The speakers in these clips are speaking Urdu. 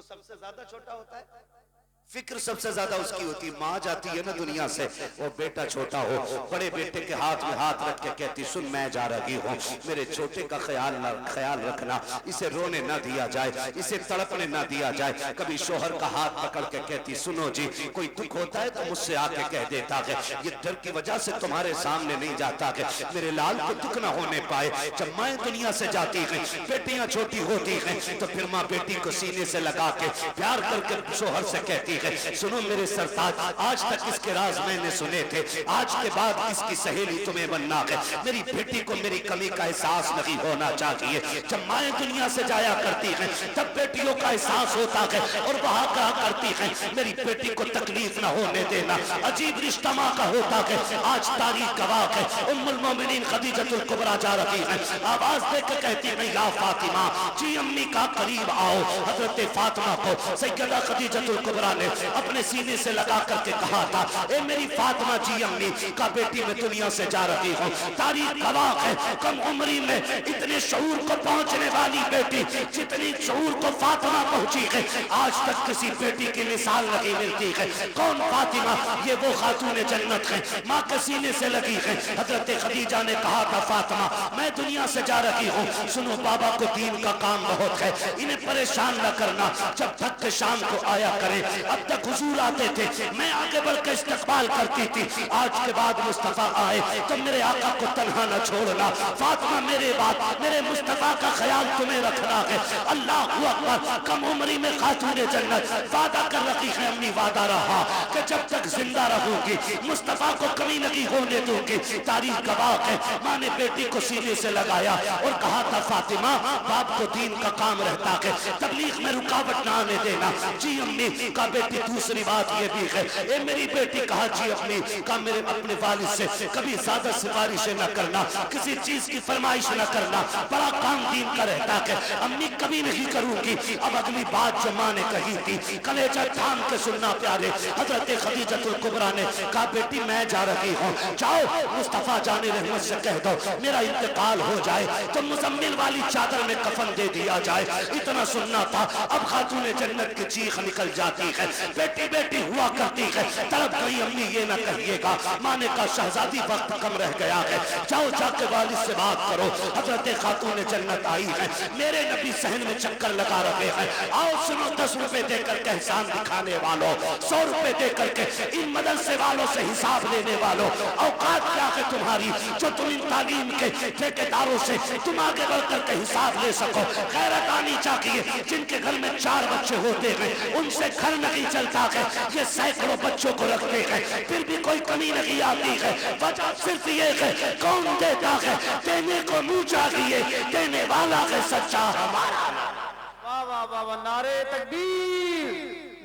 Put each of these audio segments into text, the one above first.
سب سے زیادہ چھوٹا ہوتا ہے؟ فکر سب سے زیادہ اس کی ہوتی. ماں جاتی ہے نا دنیا سے, وہ بیٹا چھوٹا ہو, بڑے بیٹے کے ہاتھ میں ہاتھ رکھ کے کہتی سن میں جا رہی ہوں, میرے چھوٹے کا خیال رکھنا, اسے رونے نہ دیا جائے, اسے تڑپنے نہ دیا جائے. کبھی شوہر کا ہاتھ پکڑ کے کہتی سنو جی کوئی دکھ ہوتا ہے تو مجھ سے آ کے کہہ دیتا ہے, یہ ڈر کی وجہ سے تمہارے سامنے نہیں جاتا ہے, میرے لال کو دکھ نہ ہونے پائے. جب مائیں دنیا سے جاتی ہیں, بیٹیاں چھوٹی ہوتی ہیں, تو پھر ماں بیٹی کو سینے سے لگا کے پیار کر کے شوہر سے کہتی سنو میرے سرتاج, آج تک اس کے راز میں نے سنے تھے, آج کے بعد اس کی سہیلی تمہیں بننا ہے. میری بیٹی کو میری کمی کا احساس نہیں ہونا چاہیے. جب مائیں دنیا سے جایا کرتی ہیں تب بیٹیوں کا احساس ہوتا ہے اور وہاں کہا کرتی ہیں میری بیٹی کو تکلیف نہ ہونے دینا. عجیب رشتہ ماں کا ہوتا ہے. آج تاریخ گواہ ہے, ام المومنین خدیجۃ الکبریٰ جا رہی ہیں, آواز دے کے کہتی ہیں یا فاطمہ جی امی کا قریب آؤ. حضرت فاطمہ کو سیدہ خدیجۃ الکبریٰ نے اپنے سینے سے لگا کر کے کہا تھا اے میری فاطمہ جی امی کا بیٹی میں دنیا سے جا رہی ہوں. تاریخ گواہ ہے کم عمری میں اتنے شعور کو پہنچنے والی بیٹی جتنی شعور کو فاطمہ پہنچی ہے آج تک کسی بیٹی کی مثال نہیں ملتی ہے. کون فاطمہ؟ یہ وہ خاتون جنت ہے, ماں کے سینے سے لگی ہے. حضرت خدیجہ نے کہا تھا فاطمہ میں دنیا سے جا رہی ہوں, سنو بابا کو دین کا کام بہت ہے, انہیں پریشان نہ کرنا, جب تک کہ شام کو آیا کریں. اب تک حضور آتے تھے, میں آگے بڑھ کے استقبال کرتی تھی, آج کے بعد مصطفیٰ آئے تو میرے آقا کو تنہا نہ چھوڑنا. فاطمہ میرے بات میرے مصطفیٰ کا خیال تمہیں رکھنا ہے. اللہ اکبر. کم عمری میں خاتون جنت وعدہ کر رکھی ہے امی, وعدہ رہا کہ جب تک زندہ رہوں گی مصطفیٰ کو کمی نہیں ہونے دوں گی. تاریخ گواہ ہے ماں نے بیٹی کو سینے سے لگایا اور کہا تھا فاطمہ باپ کو دین کا کام رہتا ہے, تبلیغ میں رکاوٹ نہ آنے دینا. جی امی کا بیٹی. دوسری بات یہ بھی ہے اے میری بیٹی کہا جی امی کا میرے اپنے والد سے کبھی زیادہ سفارشیں نہ کرنا, کسی چیز کی فرمائش نہ کرنا, بڑا کام دین کا رہتا ہے. امی کبھی نہیں کروں گی. اب اگلی بات جو ماں نے کہی تھی کلیجہ تھام کے سننا پیارے. حضرت خدیجۃ الکبریٰ نے کہا بیٹی میں جا رہی ہوں, جاؤ مصطفیٰ جان رحمت سے کہہ دو میرا انتقال ہو جائے تو مزمل والی چادر میں کفن دے دیا جائے. اتنا سننا تھا. اب خاتون جنت کی چیخ نکل جاتی ہے, بیٹی بیٹی ہوا کرتی ہے, تڑپ گئی امی یہ نہ کہیے گا. ماں نے کہا شہزادی وقت کم رہ گیا ہے, جاؤ جا کے والد سے بات کرو. حضرت خاتون جنت آئی ہے, میرے نبی صحن میں چکر لگا رہے ہیں, آؤ سنو 10 روپے دے کر کے احسان دکھانے والوں, 100 روپے دے کر کے ان مدرسے والوں سے حساب لینے والوں, اوقات کیا ہے تمہاری جو تم ان تعلیم کے ٹھیکیداروں سے تم آگے بڑھ کر کے حساب لے سکو. غیرت آنی چاہیے. جن کے گھر میں 4 بچے ہوتے ہیں ان سے گھر نہیں چلتا ہے, یہ سینکڑوں بچوں کو رکھتے ہیں پھر بھی کوئی کمی نہیں آتی ہے. وجہ صرف یہ ہے کون دیتا ہے, دینے کو منہ چاہیے, دینے والا ہے سچا ہمارا. واہ واہ واہ واہ. نعرہ تکبیر,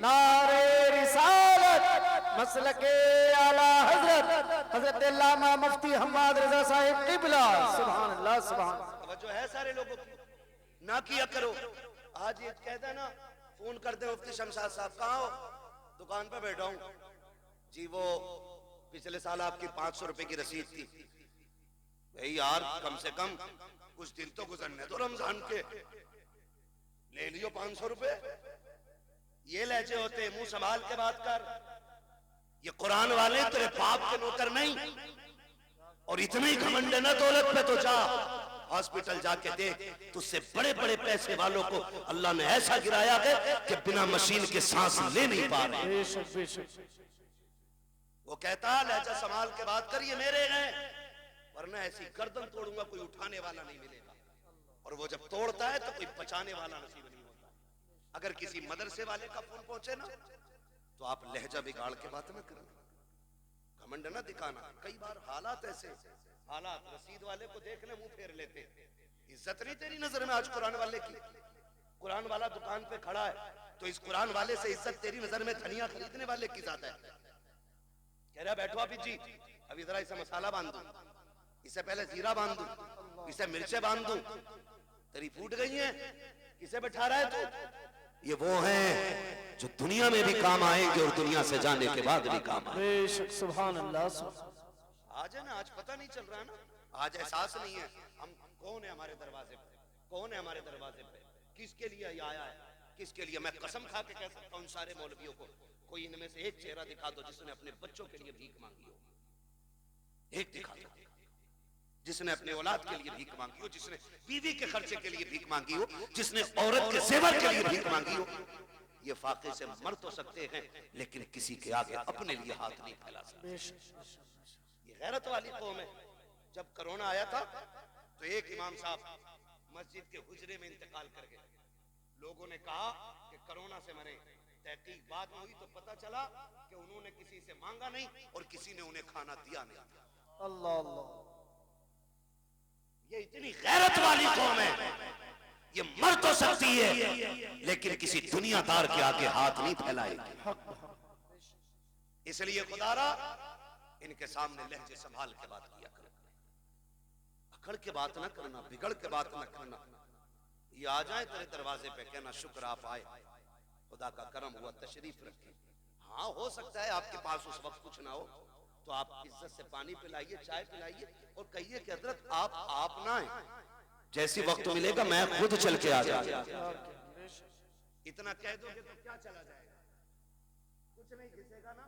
نعرہ رسالت, مسلک اعلی حضرت حضرت علامہ مفتی حماد رضا صاحب قبلہ. سبحان اللہ سبحان اللہ. توجہ ہے سارے لوگوں کی, نہ کیا کرو. آج یہ کہتا ہے نا فون کرتے ہیں مفتی شمشاد صاحب کہاں ہو, دکان پہ بیٹھا ہوں جی. وہ پچھلے سال آپ کی 500 روپے کی رسید تھی. بھئی یار کم سے کم کچھ دن تو گزرنے تو رمضان کے, لے لیو 500 روپے. یہ لہجے ہوتے, منہ سنبھال کے بات کر. یہ قرآن والے تیرے باپ کے نوکر نہیں, اور اتنے ہی گھمنڈ ہے نا دولت پہ تو جا ہاسپٹل جا کے دیکھ, تجھ سے بڑے بڑے پیسے والوں کو اللہ نے ایسا گرایا ہے کہ بنا مشین کے سانس لے نہیں پا رہے. وہ کہتا لہجہ سنبھال کے بات کر, یہ میرے ہیں, ورنہ ایسی گردن توڑوں گا کوئی اٹھانے والا نہیں ملے گا. اور وہ جب توڑتا ہے تو کوئی بچانے والا نصیب نہیں ہوتا. اگر کسی مدرسے والے کا فون پہنچے نا تو آپ لہجہ بگاڑ کے بات نہ کرنا, گھمنڈ نہ دکھانا. کئی بار حالات ایسے, حالات رسید والے کو دیکھ لے منہ پھیر لیتے. عزت نہیں تیری نظر میں آج قرآن والے کی. قرآن والا دکان پہ کھڑا ہے تو اس قرآن والے سے عزت تیری نظر میں دھنیا خریدنے والے کی زیادہ ہے. کہہ رہا بیٹھو آپ جی, ابھی ذرا اسے مسالہ باندھ دوں, اسے پہلے زیرہ باندھ دوں, اسے مرچیں باندھ دوں, تیری پھوٹ گئی ہیں, کسے بٹھا رہا ہے تو؟ یہ وہ ہیں جو دنیا میں بھی کام آئیں گے اور دنیا سے جانے کے بعد بھی کام آئیں گے. بے شک سبحان اللہ. آج ہے نا, آج پتہ نہیں چل رہا نا, آج احساس نہیں ہے ہم کون ہے ہمارے دروازے پہ, کون ہے ہمارے دروازے پہ, کس کے لیے یہ آیا ہے, کس کے لیے؟ میں قسم کھا کے کہہ سکتا ہوں ان سارے مولویوں کو، کوئی ان میں سے ایک چہرہ دکھا دو جس نے اپنے بچوں کے لیے بھیک مانگی ہو، ایک دکھا دو جس نے اپنے اولاد کے لیے بھیک مانگی ہو، جس نے بیوی کے خرچے کے لیے بھیک مانگی ہو، جس نے عورت کے زیور کے لیے بھیک مانگی ہو۔ یہ فاقے سے مر تو سکتے ہیں لیکن کسی کے آگے اپنے لیے ہاتھ نہیں پھیلا سکتے۔ یہ غیرت والی قوم ہے۔ جب کرونا آیا تھا تو ایک امام صاحب مسجد کے حجرے میں انتقال کر گئے، لوگوں نے کہا کہ کرونا سے مرے، تحقیق بعد میں ہوئی تو پتہ چلا کہ انہوں نے کسی سے مانگا نہیں اور کسی نے انہیں کھانا دیا نہیں تھا۔ اللہ اللہ، یہ اتنی غیرت والی قوم ہے، یہ مر تو سکتی ہے لیکن کسی دنیا دار کے آگے ہاتھ نہیں پھیلائے گی۔ اس لیے خدا را ان کے سامنے لہجے سنبھال کے بات کیا کرنا، اکڑ کے بات نہ کرنا، بگڑ کے بات نہ کرنا۔ یہ آ جائیں تیرے دروازے پہ کہنا شکر آپ آئے، خدا کا کرم ہوا، تشریف رکھیں۔ ہاں ہو سکتا ہے آپ کے پاس اس وقت کچھ نہ ہو تو آپ عزت سے پانی پلائیے، چائے پلائیے اور کہیے کہ حضرت آپ نہ آئیں، جیسی وقت ملے گا میں خود چل کے آ جائیں۔ اتنا کہہ دو گے تو کیا چلا جائے گا؟ کچھ نہیں گھسے گا نا۔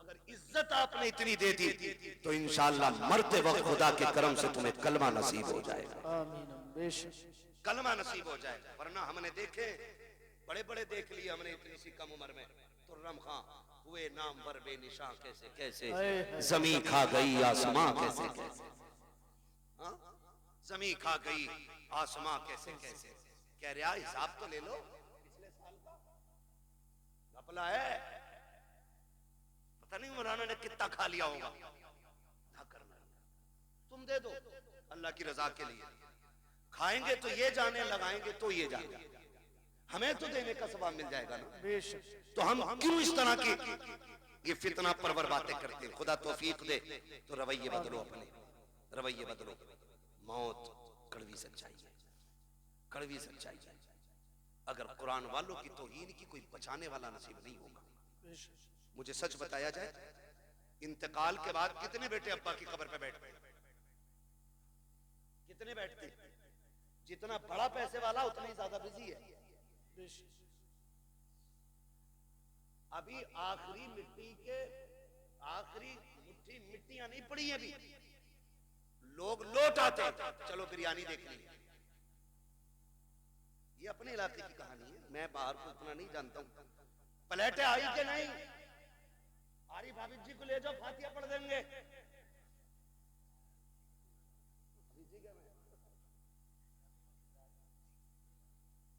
اگر عزت آپ نے اتنی دے دی تو انشاءاللہ مرتے وقت خدا کے کرم سے تمہیں کلمہ نصیب ہو جائے گا، آمین، بے شک، کلمہ نصیب ہو جائے گا۔ ورنہ ہم نے دیکھے بڑے بڑے دیکھ لیے ہم نے اتنی سی کم عمر میں، ترم خان ہوئے نامور بے نشاں کیسے کیسے، زمین کھا گئی آسماں کیسے کیسے، ہاں زمین کھا گئی آسماں کیسے کیسے۔ کہہ رہا حساب تو لے لو پچھلے سال کا، گھپلا ہے، پتہ نہیں مولانا نے کتنا کھا لیا ہوگا، نہ کرنا، تم دے دو اللہ کی رضا کے لیے۔ کھائیں گے تو یہ جانے، لگائیں گے تو یہ جانے، ہمیں تو دینے کا ثواب مل جائے گا نا۔ بے شک، تو ہم کیوں اس طرح کی یہ فتنہ پرور باتیں کرتے ہیں؟ خدا توفیق دے تو رویے بدلو، اپنے رویے بدلو۔ موت کڑوی سچائی ہے، کڑوی سچائی ہے۔ اگر قرآن والوں کی توہین کی کوئی بچانے والا نصیب نہیں ہوگا۔ بے شک، مجھے سچ بتایا جائے، انتقال کے بعد کتنے بیٹے ابا کی قبر پہ بیٹھتے ہیں؟ کتنے بیٹھتے ہیں؟ جتنا بڑا پیسے والا اتنا ہی زیادہ بزی ہے۔ بے شک، ابھی آخری مٹی کے آخری مٹھی مٹیاں نہیں پڑی ہیں، ابھی لوگ لوٹ آتے ہیں، چلو بریانی دیکھ لی۔ یہ اپنے علاقے کی کہانی ہے، میں باہر کو اتنا نہیں جانتا ہوں۔ پلیٹیں آئی کہ نہیں؟ عارف حافظ جی کو لے جاؤ، فاتحہ پڑھ دیں گے۔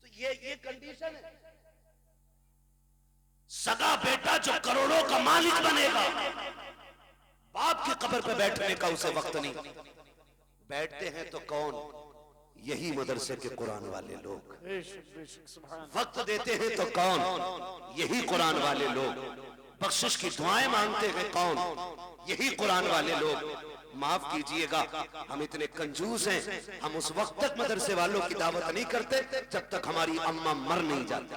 تو یہ کنڈیشن ہے۔ سگا بیٹا جو کروڑوں کا مالک بنے گا، باپ کی قبر پہ بیٹھنے کا اسے وقت نہیں۔ بیٹھتے ہیں تو کون؟ یہی مدرسے کے قرآن والے لوگ۔ بے شک، بے شک، سبحان اللہ، وقت دیتے ہیں تو کون؟ یہی قرآن والے لوگ۔ بخشش کی دعائیں مانگتے ہیں کون؟ یہی قرآن والے لوگ۔ معاف کیجئے گا ہم اتنے کنجوس ہیں، ہم اس وقت تک مدرسے والوں کی دعوت نہیں کرتے جب تک ہماری اماں مر نہیں جاتی۔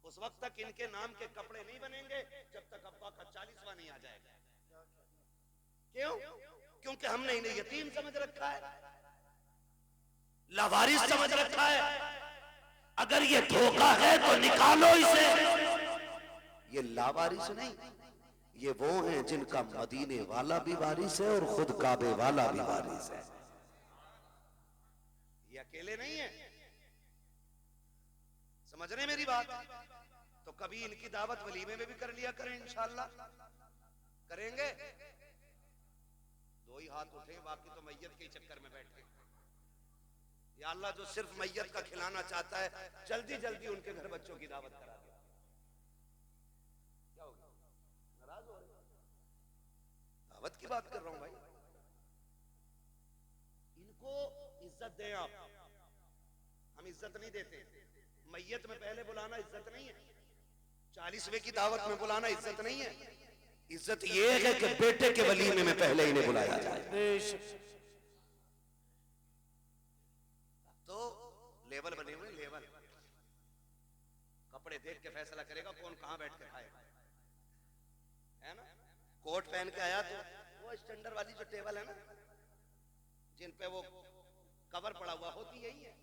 اس وقت تک ان کے نام کے کپڑے نہیں بنیں گے جب تک ابا کا 40واں نہیں آ جائے گا۔ کیوں؟ کیونکہ ہم نے انہیں یتیم سمجھ رکھا ہے، لاوارث سمجھ رکھا ہے۔ اگر یہ دھوکہ ہے تو نکالو اسے۔ یہ لاوارث نہیں، یہ وہ ہیں جن کا مدینے والا بھی وارث ہے اور خود کعبے والا بھی وارث ہے۔ یہ اکیلے نہیں ہیں، سمجھ رہے میری بات؟ تو کبھی ان کی دعوت ولیمے میں بھی کر لیا کریں، انشاءاللہ کریں گے۔ دو ہی ہاتھ اٹھیں، باقی تو میت کے چکر میں بیٹھے۔ یا اللہ جو صرف میت کا کھلانا چاہتا ہے جلدی جلدی ان کے گھر بچوں کی دعوت کرا دے۔ کیا ہوگا؟ ناراض ہو رہے؟ دعوت کی بات کر رہا ہوں بھائی۔ ان کو عزت دیں آپ، ہم عزت نہیں دیتے۔ میت میں پہلے بلانا عزت نہیں ہے، 40ویں کی دعوت میں بلانا عزت نہیں ہے۔ عزت یہ ہے کہ بیٹے کے ولیمے میں پہلے انہیں بلایا جائے۔ بے شک، تو لیول بنے ہوئے، لیول کپڑے دیکھ کے فیصلہ کرے گا کون کہاں بیٹھ کے کھائے گا، ہے نا؟ کوٹ پہن کے آیا تو وہ اسٹینڈر والی جو ٹیبل ہے نا جن پہ وہ کور پڑا ہوا ہوتی یہی ہے،